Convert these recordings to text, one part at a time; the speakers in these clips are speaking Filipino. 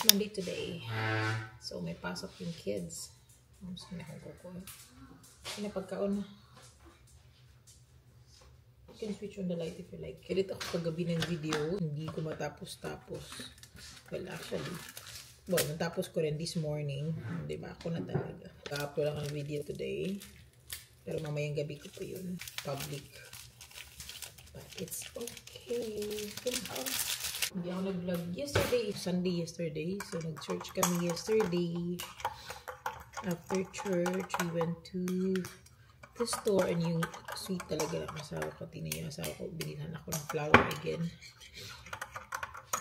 Monday today. So, may pasok yung kids. Gusto na akong kukuha. Pinapagkaon na. You can switch on the light if you like. Edit ako kagabi ng video. Hindi ko matapos-tapos. Well, actually, natapos ko rin this morning. Diba? Ako na talaga. Ka-upload lang ang video today. Pero mamayang gabi ko pa yun. Public. But it's okay. Hindi ako nag-vlog yesterday. Sunday yesterday. So, nag-church kami yesterday. After church, we went to the store. And yung sweet talaga ng asawa ko. Tingnan yung asawa ko. Binilhan ako ng flower again.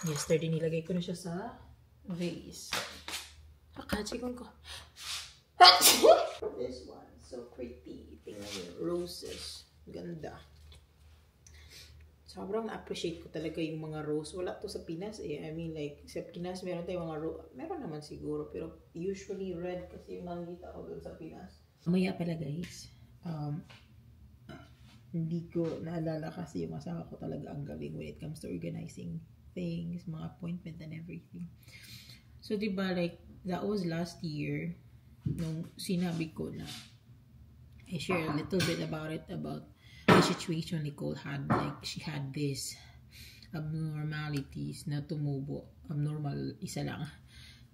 Yesterday, nilagay ko na siya sa vase. Akachikon ko. This one. So pretty. Tingnan yung roses. Ganda. Sobrang na-appreciate ko talaga yung mga rose. Wala to sa Pinas eh. I mean like, sa Pinas meron tayong mga rose. Meron naman siguro. Pero usually red kasi yung nakikita ko doon sa Pinas. Maya pala guys. Hindi ko naalala kasi yung asawa ko talaga ang galing when it comes to organizing things, mga appointment and everything. So diba like, that was last year nung sinabi ko na I share a little bit about it, about the situation Nicole had. Like, she had this abnormalities na tumubo. Abnormal, isa lang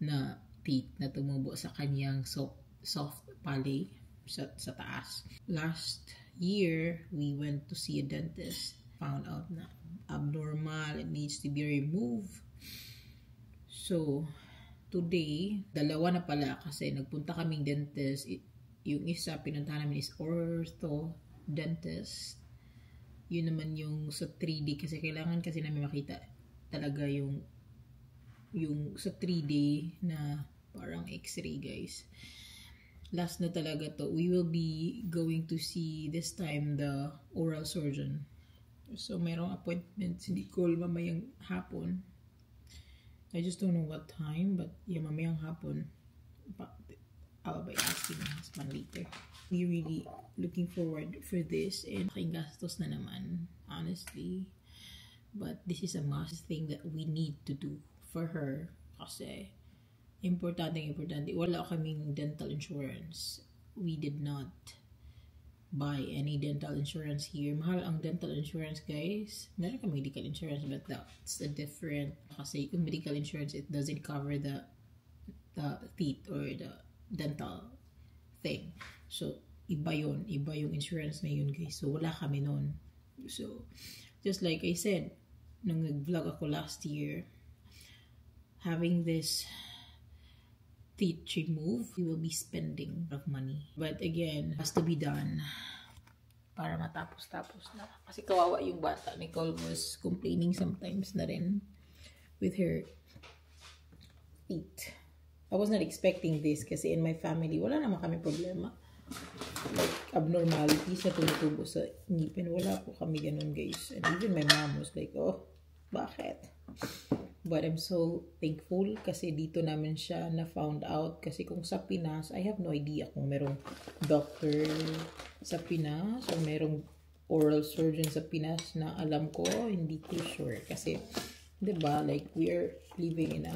na teeth na tumubo sa kanyang soft palate sa taas. Last year, we went to see a dentist. Found out na abnormal, it needs to be removed. So, today, dalawa na pala kasi nagpunta kaming dentist. Yung isa, pinuntahan namin is ortho dentist. Yun naman yung sa 3D kasi kailangan kasi namin makita talaga yung sa 3D na parang x-ray guys. Last na talaga to. We will be going to see this time the oral surgeon. So merong appointment si Nicole mamayang hapon. I just don't know what time, but yeah, mamayang hapon. I'll be asking my husband later. We really looking forward for this, and gastos na naman, honestly. But this is a must thing that we need to do for her kasi importante. Wala kaming dental insurance. We did not buy any dental insurance here. Mahal ang dental insurance, guys. Meron ka medical insurance, but that's a different. Kasi yung medical insurance, it doesn't cover the teeth or the dental thing. So, iba yung insurance na yun, guys. So, wala kami nun. So, just like I said, nung nag-vlog ako last year, having this teeth removed, we will be spending a lot of money. But again, has to be done para matapos-tapos na. Kasi kawawa yung bata. Nicole was complaining sometimes na rin with her teeth. I was not expecting this kasi in my family, wala naman kami problema. Like, abnormalities na tumutubo sa ngipin. Wala po kami ganun, guys. And even my mom was like, oh, bakit? But I'm so thankful kasi dito namin siya na found out. Kasi kung sa Pinas, I have no idea kung merong doctor sa Pinas o merong oral surgeon sa Pinas na alam ko, hindi ko sure. Kasi, diba, like, we're living in a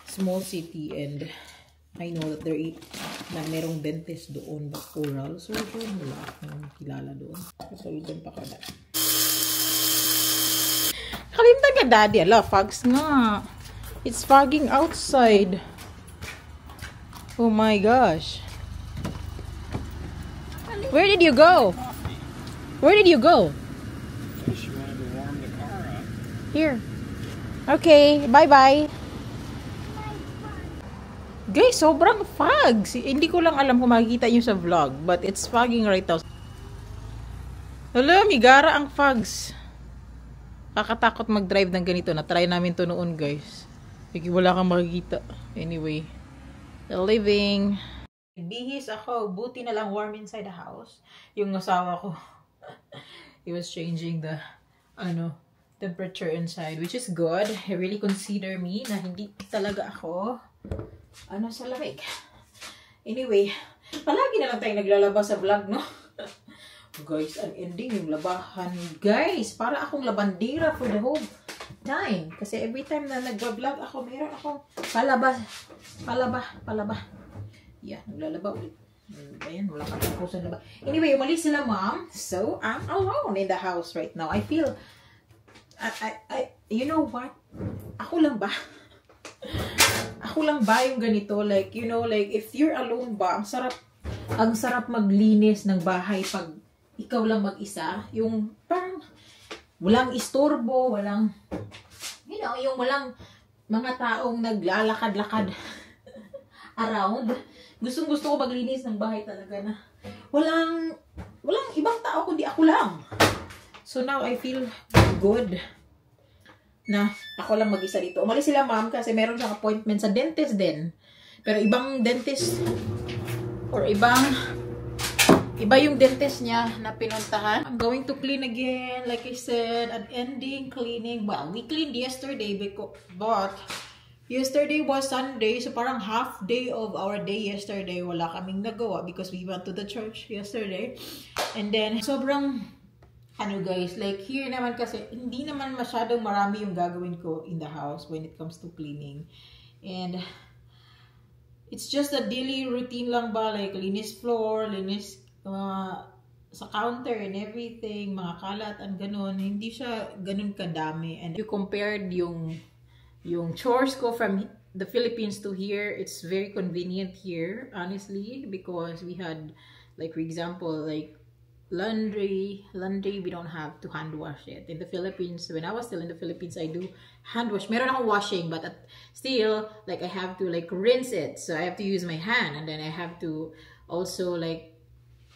small city and I know that na merong dentist doon, but oral surgeon, wala akong kilala doon. So, doon pa ka na. Kalimtan ka, daddy. Ala, fogs nga. It's fogging outside. Oh my gosh. Where did you go? Where did you go? She wanted to warm the car up. Here. Okay, bye-bye. Guys, sobrang fogs. Hindi ko lang alam kung makikita nyo sa vlog, but it's fogging right now. Hala, migara ang fogs. Kakatakot mag-drive ng ganito. Na-try namin to noon, guys. Like, wala kang makikita. Anyway, living. Bihis ako. Buti na lang warm inside the house. Yung asawa ko, he was changing the, temperature inside, which is good. He really consider me na hindi talaga ako, sa lamig. Anyway, palagi na lang tayong naglalaba sa vlog, no? Guys, ang ending yung labahan. Guys, para akong labandera for the whole time. Kasi every time na nagbablog ako, meron akong palaba. Yeah, naglalaba ulit. Ayan, wala ka tapusan na ba. Anyway, umalis sila, mom. So, I'm alone in the house right now. I feel, you know what? Ako lang ba? Ako lang ba yung ganito? Like, you know, like, if you're alone ba, ang sarap maglinis ng bahay pag ikaw lang mag-isa. Yung parang walang istorbo, walang, you know, yung walang mga taong naglalakad-lakad around. Gustong-gusto ko maglinis ng bahay talaga na walang ibang tao kundi ako lang. So now I feel good na ako lang mag-isa dito. Umalis sila, ma'am, kasi meron siyang appointment sa dentist din. Pero ibang dentist or iba yung dentist niya na pinuntahan. I'm going to clean again. Like I said, an ending cleaning. Well, we cleaned yesterday but yesterday was Sunday, so parang half day of our day yesterday, wala kaming nagawa because we went to the church yesterday. And then, sobrang, guys, like here naman kasi, hindi naman masyadong marami yung gagawin ko in the house when it comes to cleaning. And, it's just a daily routine lang ba, like linis floor, linis sa counter and everything, mga kalat and ganun. Hindi siya ganun kadami. And you compared yung chores ko from the Philippines to here, it's very convenient here, honestly, because we had, like, for example, like, laundry, we don't have to hand wash it. In the Philippines, when I was still in the Philippines, I do hand wash. Meron akong washing, but still, like, I have to, like, rinse it. So, I have to use my hand, and then I have to also, like,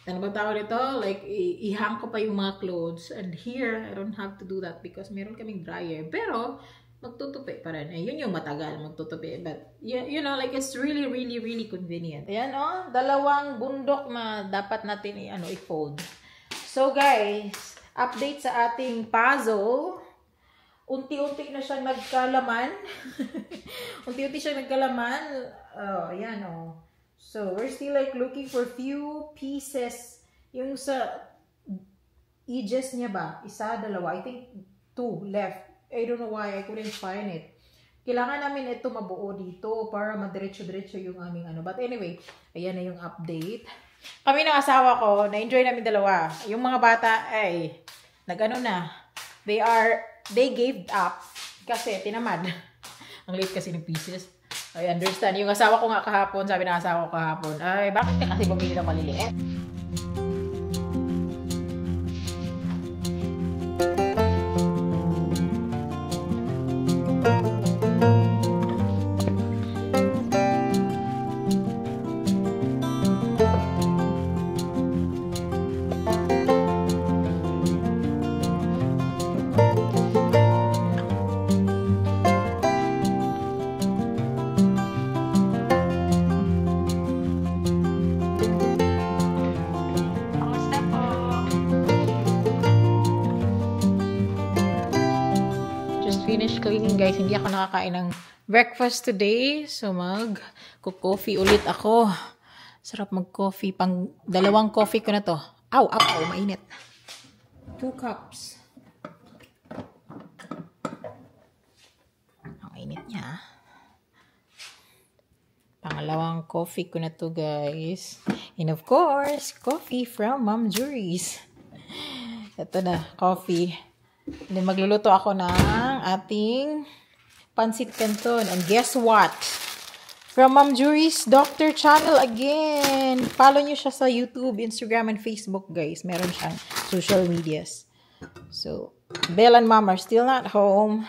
ano ba tawag ito? Like, ihang ko pa yung mga clothes. And here, I don't have to do that because meron kaming dryer. Pero, magtutupi pa rin. Yun yung matagal, magtutupi. But, you know, like, it's really, really, really convenient. Ayan, oh, dalawang bundok na dapat natin i-fold. So, guys, update sa ating puzzle. Unti-unti na siyang nagkalaman. Unti-unti siyang nagkalaman. Oh, ayan, oh. So, we're still, like, looking for few pieces. Yung sa edges niya ba? Isa, dalawa. I think 2 left. I don't know why I couldn't find it. Kailangan namin ito mabuo dito para madiretso-diretso yung aming ano. But anyway, ayan na yung update. Kami ng asawa ko, na-enjoy namin dalawa. Yung mga bata, ay, nag-ano na. They gave up kasi tinamad. Ang late kasi ng pieces. I understand. Yung asawa ko nga kahapon, sabi ng asawa ko kahapon, ay, bakit ka kasi bumili ng maliliit? Finish cleaning, guys. Hindi ako nakakain ng breakfast today. So, mag-coffee ulit ako. Sarap mag-coffee. Pang 2 coffee ko na to. Ow, mainit. 2 cups. Ang init niya. Pangalawang coffee ko na to, guys. And of course, coffee from Mom Jury's. Ito na, coffee. And then, magluluto ako ng ating pancit canton. And guess what? From Mom Jury's Doctor Channel again. Follow nyo siya sa YouTube, Instagram, and Facebook, guys. Meron siyang social medias. So, Belle and Mom are still not home.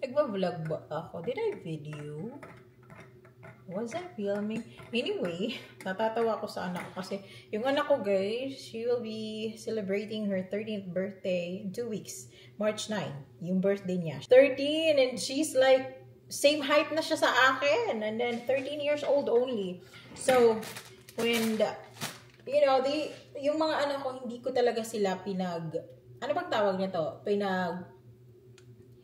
Nagba-vlog ba ako? Did I video? Was I filming? Anyway, natatawa ko sa anak ko kasi yung anak ko, guys, she will be celebrating her 13th birthday in 2 weeks. March 9, yung birthday niya. 13 and she's like same height na siya sa akin and then 13 years old only. So, when you know, yung mga anak ko, hindi ko talaga sila ano bang tawag niya to?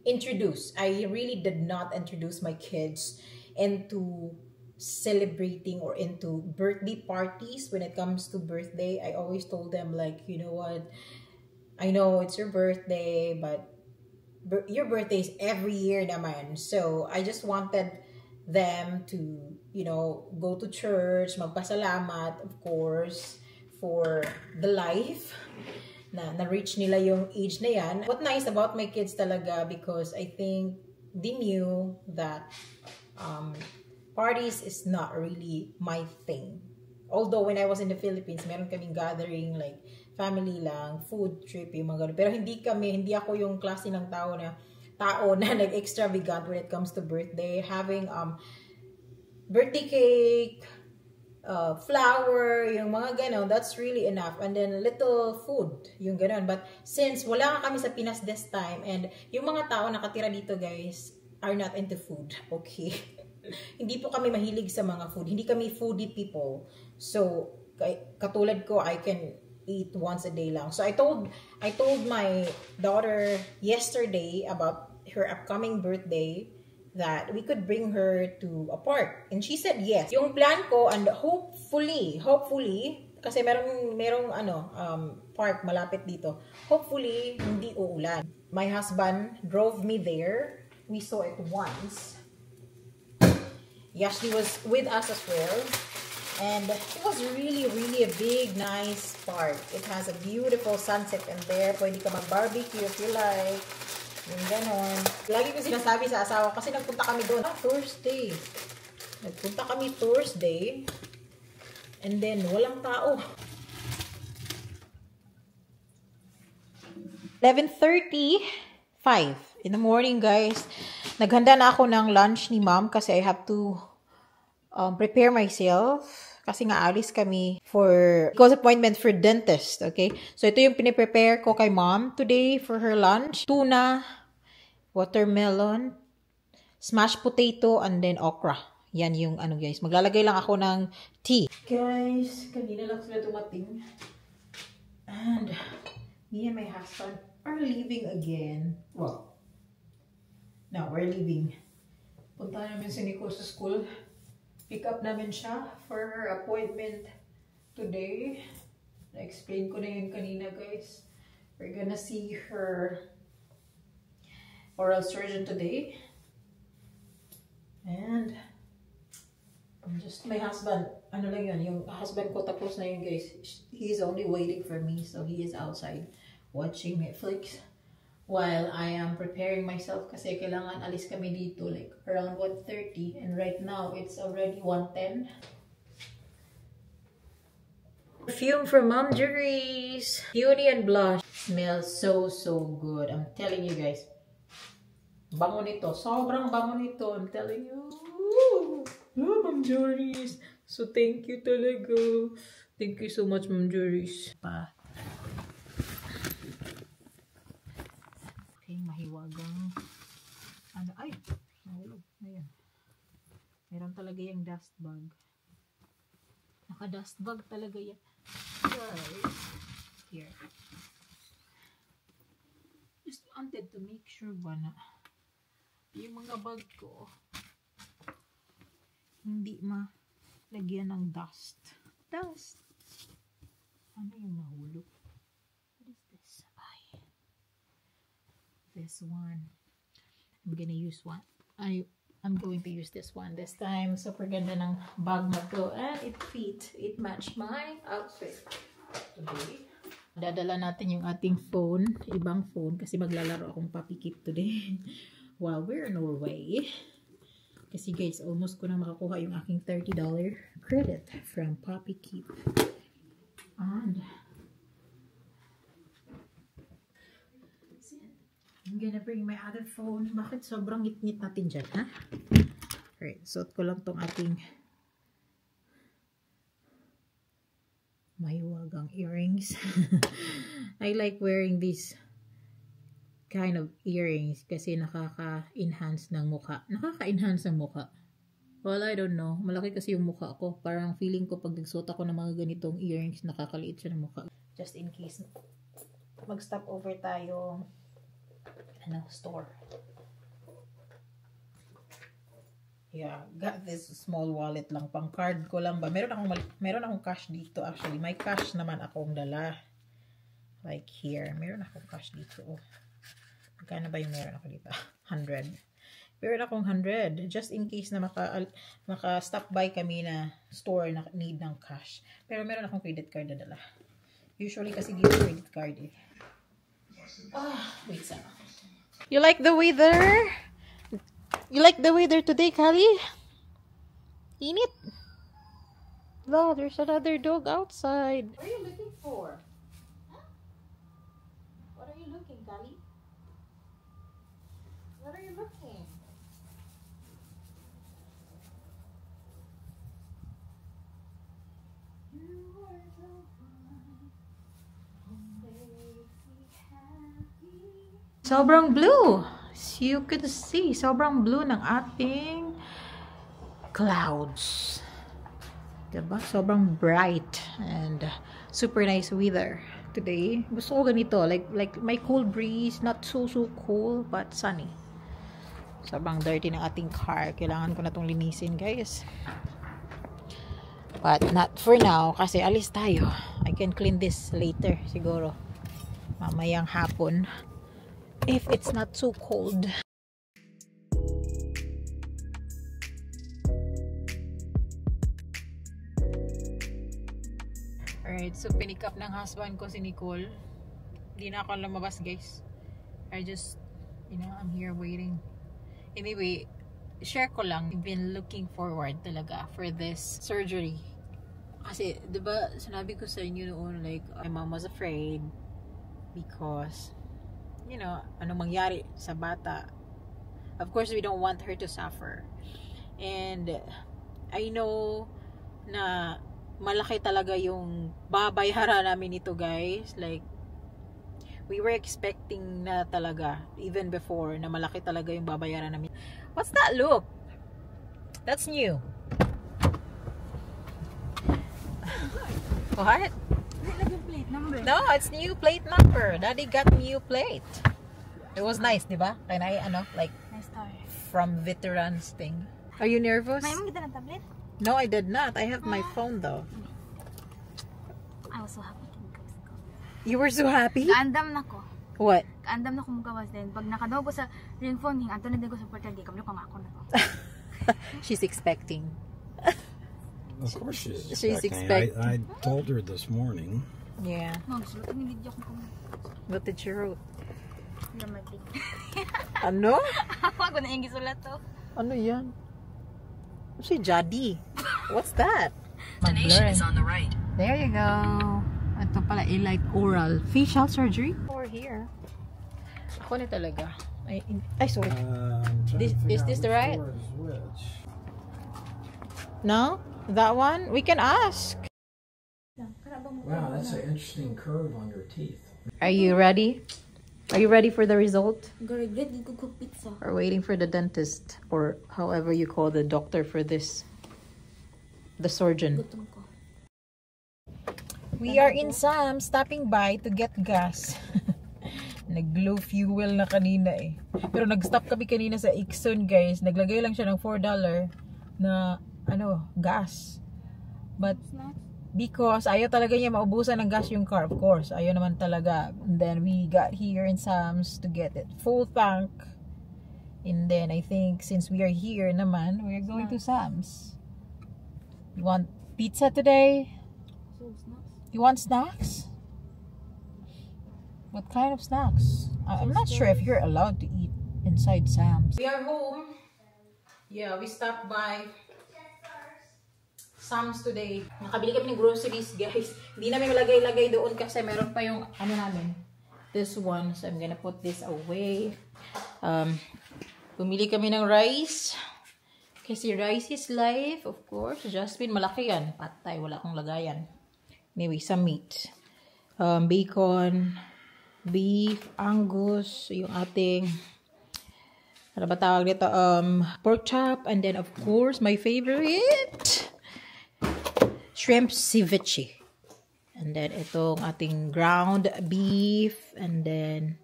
Introduce. I really did not introduce my kids into celebrating or into birthday parties. When it comes to birthday, I always told them, like, you know what, I know it's your birthday, but your birthday is every year naman. So, I just wanted them to, you know, go to church, magpasalamat, of course, for the life na-reach nila yung age na yan. What nice about my kids talaga, because I think they knew that parties is not really my thing. Although when I was in the Philippines, meron kaming gathering, like family lang, food trip, yung mga ganun. Pero hindi ako yung klase ng tao na nag-extravagant when it comes to birthday. Having birthday cake, flower, yung mga ganon, that's really enough. And then little food, yung ganon. But since wala nga kami sa Pinas this time, and yung mga tao nakatira dito, guys, are not into food, okay? Hindi po kami mahilig sa mga food. Hindi kami foodie people. So, katulad ko, I can eat once a day lang. So, I told my daughter yesterday about her upcoming birthday that we could bring her to a park. And she said yes. Yung plan ko, and hopefully, kasi merong park malapit dito. Hopefully, hindi uulan. My husband drove me there. We saw it once. Yashli was with us as well. And it was really, really a big, nice park. It has a beautiful sunset in there. Pwede ka mag-barbecue if you like. Yung ganon. Lagi ko sinasabi sa asawa kasi nagpunta kami doon. Thursday. Nagpunta kami Thursday. And then, walang tao. 11:35 in the morning, guys. Naghanda na ako ng lunch ni mom kasi I have to prepare myself. Kasi nga alis kami because appointment for dentist, okay? So, ito yung piniprepare ko kay mom today for her lunch. Tuna, watermelon, smashed potato, and then okra. Yan yung guys. Maglalagay lang ako ng tea. Guys, kanina lang sila dumating. And me and my husband are leaving again. Well, no, we're leaving. Punta namin si Nicole sa school. Pick up namin siya for her appointment today. Na-explain ko na yun kanina, guys. We're gonna see her oral surgeon today. And just my husband, lang yun, yung husband ko tapos na yun, guys. He's only waiting for me, so he is outside watching Netflix while I am preparing myself kasi kailangan alis kami dito like around 1:30, and right now it's already 1:10. Perfume from Mom Juries. Beauty and blush. Smells so good. I'm telling you, guys. Bango nito. Sobrang bango nito. I'm telling you. Oh, Mom Juries. So thank you talaga. Thank you so much, Mom Juries. Mahiwagang ay, nahulog. Ayan. Meron talaga yung dust bag. Naka-dust bag talaga yan. Guys, here. Just wanted to make sure ba na yung mga bag ko hindi malagyan ng dust. Ano yung nahulog? What is this? This one. I'm gonna use one. I'm going to use this one this time. Super ganda ng bag na to. And it matched my outfit today. Dadala natin yung ating phone. Ibang phone. Kasi maglalaro akong Puppy Keep today. While we're in Norway. Kasi guys, almost ko na makakuha yung aking $30 credit from Puppy Keep. And I'm gonna bring my other phone. Bakit sobrang ngit-ngit natin dyan, ha? Alright, suot ko lang tong ating mahiwagang earrings. I like wearing these kind of earrings kasi nakaka-enhance ng mukha. Nakaka-enhance ng mukha. Well, I don't know. Malaki kasi yung mukha ko. Parang feeling ko pag nagsuot ako ng mga ganitong earrings, nakakaliit siya ng mukha. Just in case mag-stop over tayo store. Yeah, got this small wallet lang, pang card ko lang ba. Meron akong cash dito actually. May cash naman akong dala. Like here. Meron akong cash dito. Magkano ba yung meron ako dito? 100. Meron akong 100. Just in case na maka-stop by kami na store na need ng cash. Pero meron akong credit card na dala. Usually kasi dito credit card eh. Wait sa. You like the weather? You like the weather today, Kali? Init? No, there's another dog outside. What are you looking for? Huh? What are you looking, Kali? What are you looking? Sobrang blue. As you can see, sobrang blue ng ating clouds. Diba? Sobrang bright and super nice weather today. Gusto ko ganito, like may cool breeze, not so cool but sunny. Sobrang dirty ng ating car. Kailangan ko na tong linisin, guys. But not for now kasi alis tayo. I can clean this later siguro. Mamayang hapon. If it's not so cold. Alright, so pinick up ng husband ko si Nicole. Hindi na ako lumabas, guys. I just, I'm here waiting. Anyway, share ko lang. I've been looking forward talaga for this surgery. Kasi, diba, sinabi ko sa inyo noon, like, my mom was afraid because ano mangyari sa bata. Of course, we don't want her to suffer. And I know na malaki talaga yung babayaran namin ito, guys. Like, we were expecting na talaga, even before, na malaki talaga yung babayaran namin. What's that look? That's new. What? No, it's new plate number. Daddy got new plate. It was nice, diba? And like Nice car. from veterans thing. Are you nervous? May mong ng tablet? No, I did not. I have my phone though. I was so happy. You were so happy? Kaandam na ko. What? Kaandam na ko mugawas din. Pag nakadaw ko sa ring phone, hinganto na din ko sa portal. Di kamlo pang ako na to. She's expecting. Of course She's expecting. I told her this morning. Yeah. Mom, sulat ang video ko kung What did you wrote? dramatic. Ano? Ako na yung gisulat to. Ano yan? Si Jadi. What's that? Destination is on the right. There you go. Ito pala, Elite Oral Facial Surgery. Or here. Ako na talaga. Ay, sorry. Is this the right? No? That one? We can ask. Wow, that's an interesting curve on your teeth. Are you ready? Are you ready for the result? Regret di ko cook pizza. Or waiting for the dentist? Or however you call the doctor for this. The surgeon. Gutom ko. We are in Sam's, stopping by to get gas. Nag-low fuel na kanina eh. Pero nag-stop kami kanina sa Ikson, guys. Naglagay lang siya ng $4 na gas. But because ayaw talaga niya maubusan ng gas yung car, of course. Ayaw naman talaga. And then we got here in Sam's to get it full tank. And then I think since we are here naman, we're going to Sam's. You want pizza today? You want snacks? What kind of snacks? I'm not sure if you're allowed to eat inside Sam's. We are home. Yeah, we stopped by Sam's today. Nakabili kami ng groceries, guys. Hindi namin malagay-lagay doon kasi meron pa yung namin. This one. So I'm gonna put this away. Bumili kami ng rice. Kasi rice is life, of course. Jasmine, malaki yan. Patay, wala akong lagayan. Anyway, some meat. Bacon, beef, Angus, yung ating, ano ba tawag dito? Pork chop, and then of course, my favorite, shrimp ceviche. And then itong ating ground beef, and then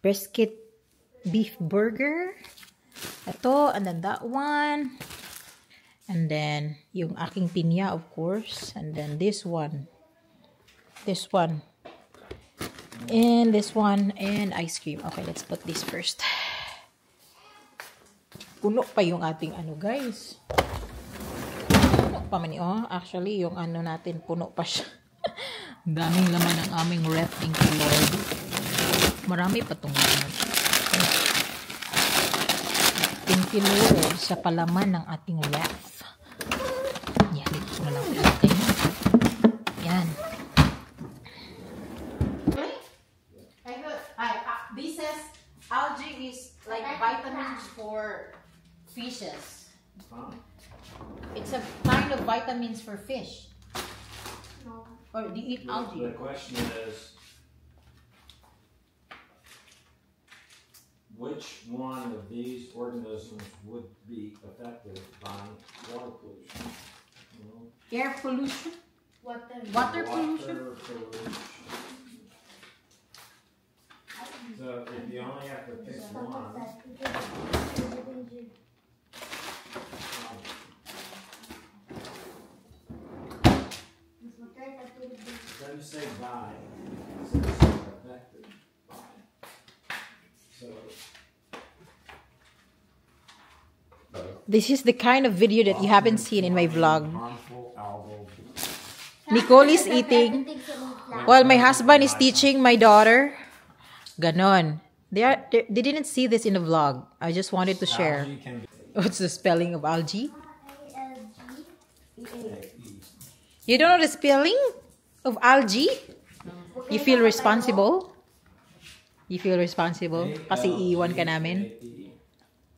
brisket beef burger. Ito, and then that one. And then yung aking pinya, of course. And then this one. This one. And this one, and ice cream. Okay, let's put this first. Puno pa yung ating ano, guys. Puno pa man oh. Actually, yung ano natin, puno pa siya. Daming laman ng aming ref. Thank you, Lord. Marami pa itong laman. Thank you, Lord, sa palaman ng ating ref. Yan, dito na lang natin. Yan. This says algae is like vitamins for fishes. It's a kind of vitamins for fish. Or do you eat algae? The question is, which one of these organisms would be affected by water pollution? You know? Air pollution? Water pollution? So if you only have to pick one, it doesn't say by, it says affected by. So This is the kind of video that you haven't seen in my vlog. harmful algal. Nicole is eating while my husband is teaching my daughter. Ganon. They didn't see this in the vlog. I just wanted to share. Algae can be What's the spelling of algae? A-E. You don't know the spelling of algae? You feel responsible? You feel responsible? Kasi iiwan ka namin?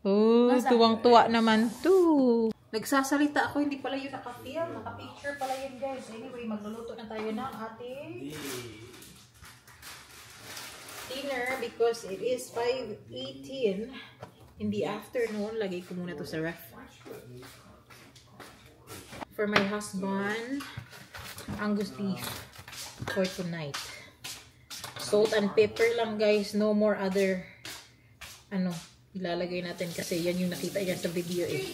Oh, tuwang-tuwa naman to. Nagsasalita ako, hindi pala yun naka-film. Naka-picture pala yun, guys. Anyway, magluluto na tayo ng ating dinner because it is 5:18 in the afternoon. Lagay ko muna to sa ref. For my husband, Angus beef for tonight. Salt and pepper lang, guys. No more other ilalagay natin kasi yan yung nakita niya sa video eh.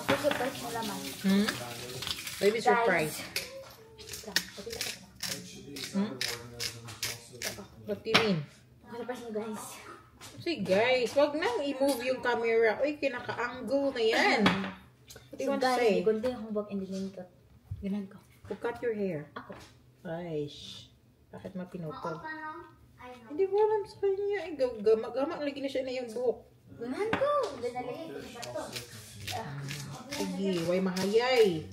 Ako surprise mo naman. Maybe surprise. What do you mean? Surprise mo guys. See guys, wag nang i-move yung camera. Uy, kinaka-angle na yan. What do you want to say? Ganda yung humbag and then cut. Ganun ko. Who cut your hair? Ako. Ay, bakit mapinutol? Hindi ko alam sa kanya. Gama-gama lagi na siya na yung buhok. Gunahan ko. Ganalagay ko sa to. Sige, way mahayay.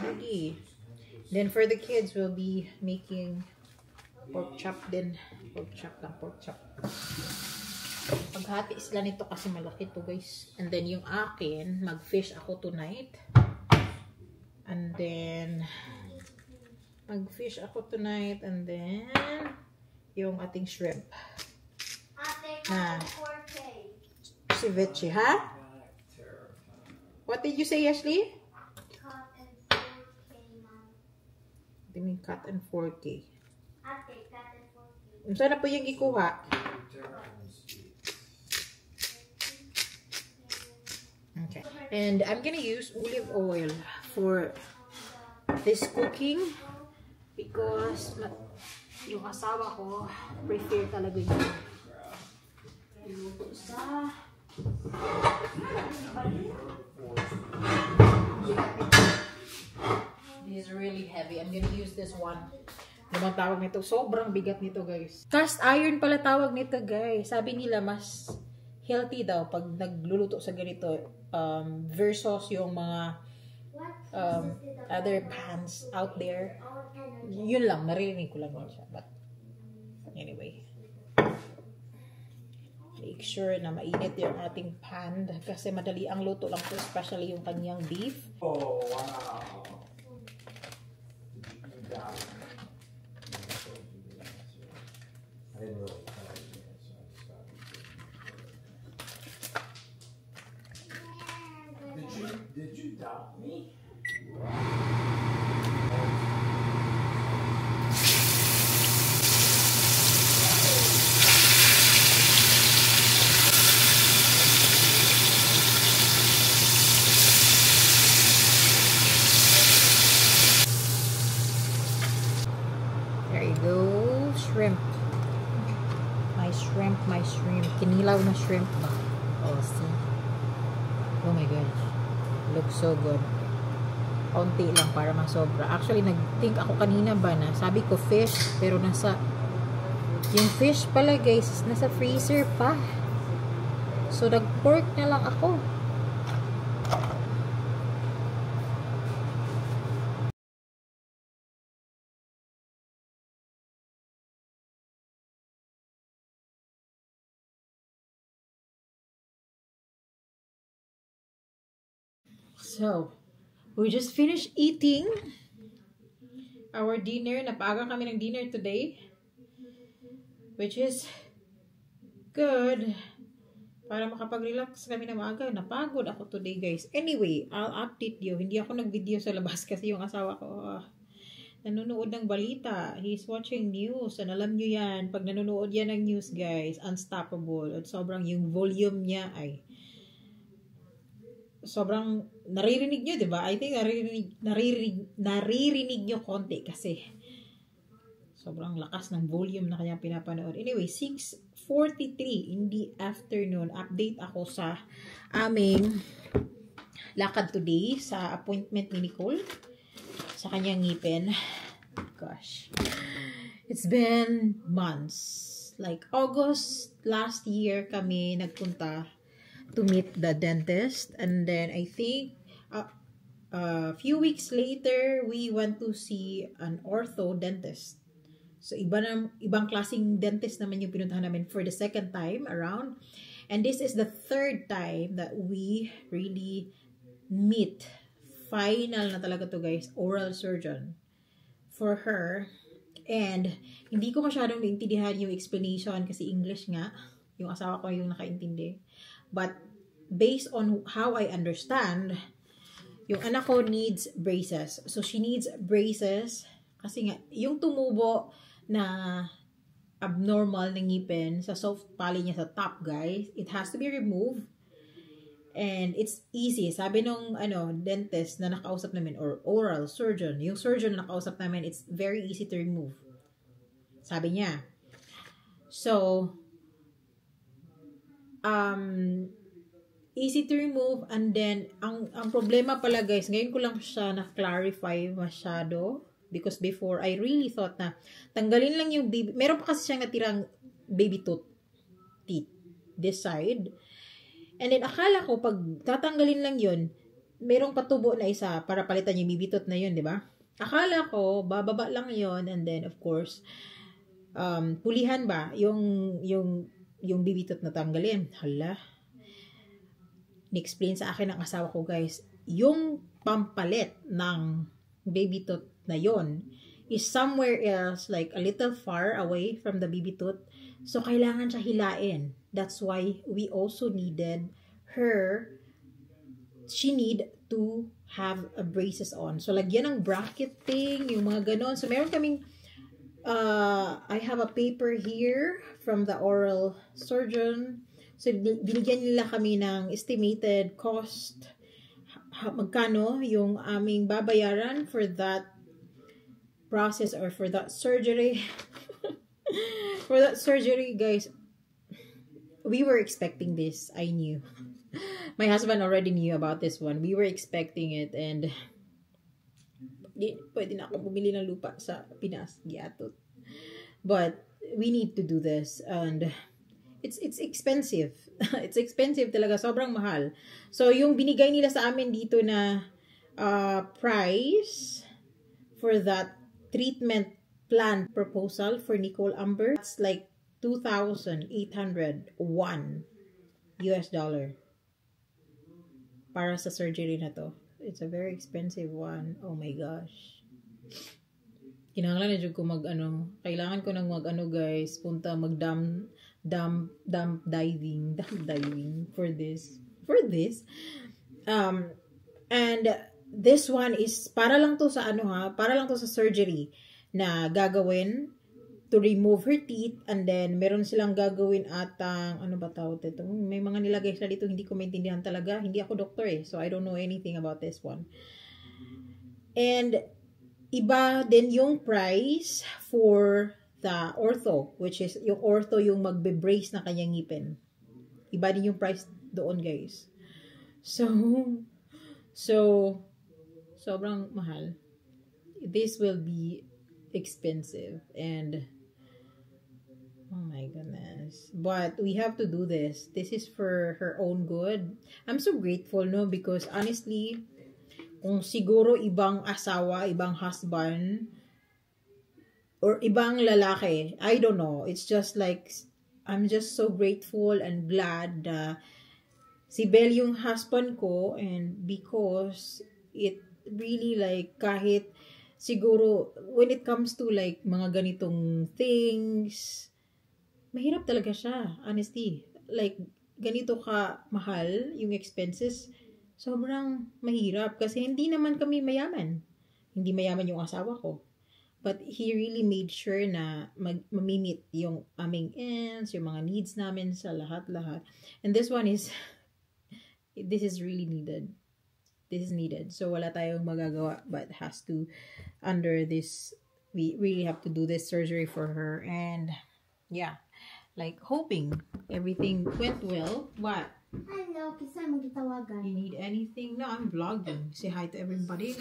Sige. Then for the kids, we'll be making pork chop din. Pork chop lang, pork chop. Paghati sila nito kasi malaki to guys. And then yung akin, mag-fish ako tonight. And then mag-fish ako tonight. And then yung ating shrimp. Na ceviche, ha? What did you say, Ashley? I mean, cut and 4K. Saan na po yung ikuha? Okay. And I'm gonna use olive oil for this cooking because yung asawa ko prefer talaga yung luto sa this is really heavy. I'm gonna use this one. Ano tawag nito? Sobrang bigat nito, guys. Cast iron pala tawag nito, guys. Sabi nila mas healthy daw pag nagluluto sa ganito versus yung mga other pans out there. Yun lang, narinig ko lang yun siya. But anyway, make sure na mainit yung ating pan kasi madali ang luto lang po, especially yung kanyang beef. Oh, wow. Did you doubt me? shrimp. Kinilaw na shrimp ba? Oh, see? Oh my gosh. Looks so good. Kaunti lang para masobra. Actually, nag-think ako kanina ba na sabi ko fish, pero yung fish pala guys, nasa freezer pa. So, nag-pork na lang ako. So, we just finished eating our dinner. Napaaga kami ng dinner today, which is good. Para makapag-relax kami na maaga. Napagod ako today, guys. Anyway, I'll update you. Hindi ako nag-video sa labas kasi yung asawa ko nanonood ng balita. He's watching news. And alam nyo yan, pag nanonood yan ng news, guys, unstoppable. At sobrang yung volume niya ay sobrang naririnig nyo, diba? I think naririnig nyo konti kasi sobrang lakas ng volume na kanyang pinapanood. Anyway, 6:43 in the afternoon, update ako sa aming lakad today sa appointment ni Nicole sa kanyang ngipin. Gosh. It's been months. Like August last year kami nagpunta to meet the dentist, and then I think a few weeks later we went to see an ortho dentist. So ibang klaseng dentist naman yung pinuntahan namin for the second time around, and this is the third time that we really meet. Final na talaga to guys, oral surgeon for her, and hindi ko masyadong naintindihan yung explanation kasi English nga, yung asawa ko yung nakaintindi. But based on how I understand, yung anak ko needs braces. So she needs braces kasi nga yung tumubo na abnormal na ngipin sa soft palate niya sa top, guys, it has to be removed. And it's easy. Sabi nung dentist na nakausap namin, or oral surgeon, yung surgeon na nakausap namin, it's very easy to remove. Sabi niya. So, easy to remove, and then ang problema pala guys, ngayon ko lang siya na-clarify masyado, because before I really thought na tanggalin lang yung baby, meron pa kasi siyang natirang baby teeth this side, and then akala ko pag tatanggalin lang yun, merong patubo na isa para palitan yung baby tooth na yun, di ba? Akala ko bababa lang yun, and then of course pulihan ba yung baby tooth na tanggalin. Hala, ni-explain sa akin ng asawa ko guys, yung pampalit ng baby tooth na yon is somewhere else, like a little far away from the baby tooth. So, kailangan siya hilain. That's why we also needed she need to have a braces on. So, lagyan ng bracket thing, yung mga ganon. So, meron kaming I have a paper here from the oral surgeon. So, binigyan nila kami ng estimated cost. Magkano yung aming babayaran for that process or for that surgery. For that surgery, guys, we were expecting this. I knew. My husband already knew about this one. We were expecting it, and pwede na ako bumili ng lupa sa Pinas, Giatot. But we need to do this, and it's expensive. It's expensive talaga, sobrang mahal. So yung binigay nila sa amin dito na price for that treatment plan proposal for Nicole Amber, it's like $2,801 para sa surgery na to. It's a very expensive one. Oh my gosh. Kinahanglan na dyan ko kailangan ko nang guys, punta dump diving for this. And this one is para lang to sa surgery na gagawin to remove her teeth, and then meron silang gagawin atang may mga nilagay sila dito, hindi ko maintindihan talaga, hindi ako doktor so I don't know anything about this one. And iba din yung price for the ortho, which is yung ortho yung magbe-brace na kanyang ngipin. Iba din yung price doon, guys. So, sobrang mahal. This will be expensive and oh my goodness. But we have to do this. This is for her own good. I'm so grateful, no? Because honestly, kung siguro ibang asawa, ibang husband, or ibang lalaki, I don't know. It's just like, I'm just so grateful and glad na si Belle yung husband ko, and because it really like kahit siguro when it comes to like mga ganitong things, mahirap talaga siya, honestly. Like, ganito ka mahal yung expenses, sobrang mahirap kasi hindi naman kami mayaman. Hindi mayaman yung asawa ko. But he really made sure na mamimit yung aming ends, yung mga needs namin sa lahat-lahat. And this one is, this is really needed. This is needed. So, wala tayong magagawa but has to, under this, we really have to do this surgery for her. And, yeah, like, hoping everything went well. What? Hello, kisa mo gitawagan. You need anything? No, I'm vlogging. Say hi to everybody.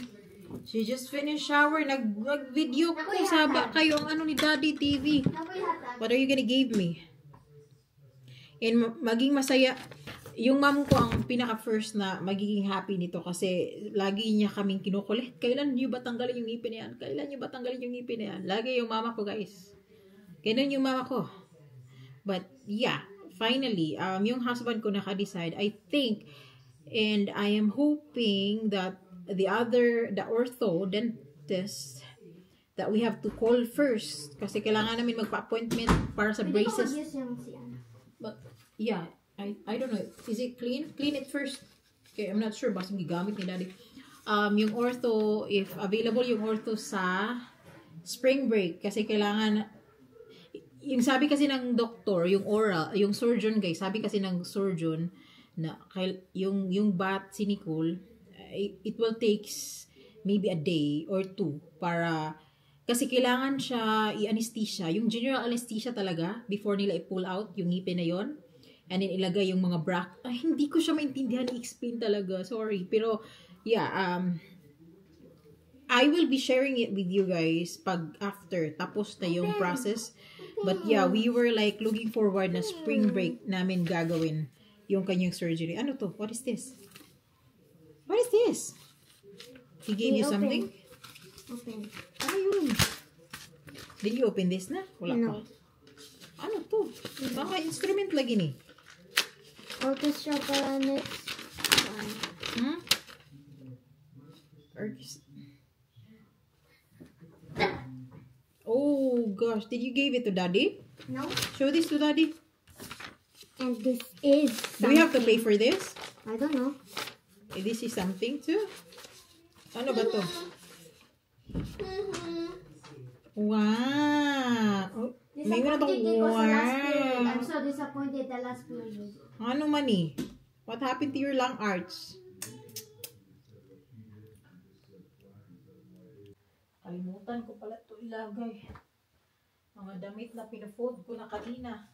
She just finished shower. Nag-video ko. Saba kayo ang ano ni Daddy TV. What are you gonna give me? And maging masaya. Yung mom ko ang pinaka-first na magiging happy nito kasi lagi niya kaming kinukulit. Kailan niyo ba tanggalin yung ngipin na yan? Kailan niyo ba tanggalin yung ngipin na yan? Lagi yung mama ko, guys. Ganun yung mama ko. But, yeah. Finally, yung husband ko naka-decide. I think, and I am hoping that the ortho dentist that we have to call first kasi kailangan namin magpa-appointment para sa braces. But yeah, I don't know. Is it clean? Clean it first. Okay, I'm not sure. Basta gigamit ni Daddy. Yung ortho, if available yung ortho sa spring break kasi kailangan yung sabi kasi ng doktor, yung oral, yung surgeon guys, sabi kasi ng surgeon na yung bat si Nicole, it will take maybe a day or two para kasi kailangan siya i-anesthesia, yung general anesthesia talaga before nila i-pull out yung ngipin na yon, and then ilagay yung mga hindi ko siya maintindihan i-explain talaga, sorry, pero yeah, I will be sharing it with you guys pag after tapos na yung process. But yeah, we were like looking forward na spring break namin gagawin yung kanyang surgery. Ano to? What is this? What is this? He gave you something? Open. Ano yun? Did you open this na? Wala No. pa. Ano to? Baka instrument lagi ni. Orchestra para next one. Hmm? Oh gosh, did you give it to Daddy? No. Show this to Daddy. And this is Do we have to pay for this? I don't know. This is something too? Ano ba to? Wow! Oh, may na to. Disappointed ko sa last period. Wow! I'm so disappointed the last period. Ano man eh? What happened to your lung arch? Kalimutan ko pala ito ilagay. Mga damit na pinafold ko na kanina.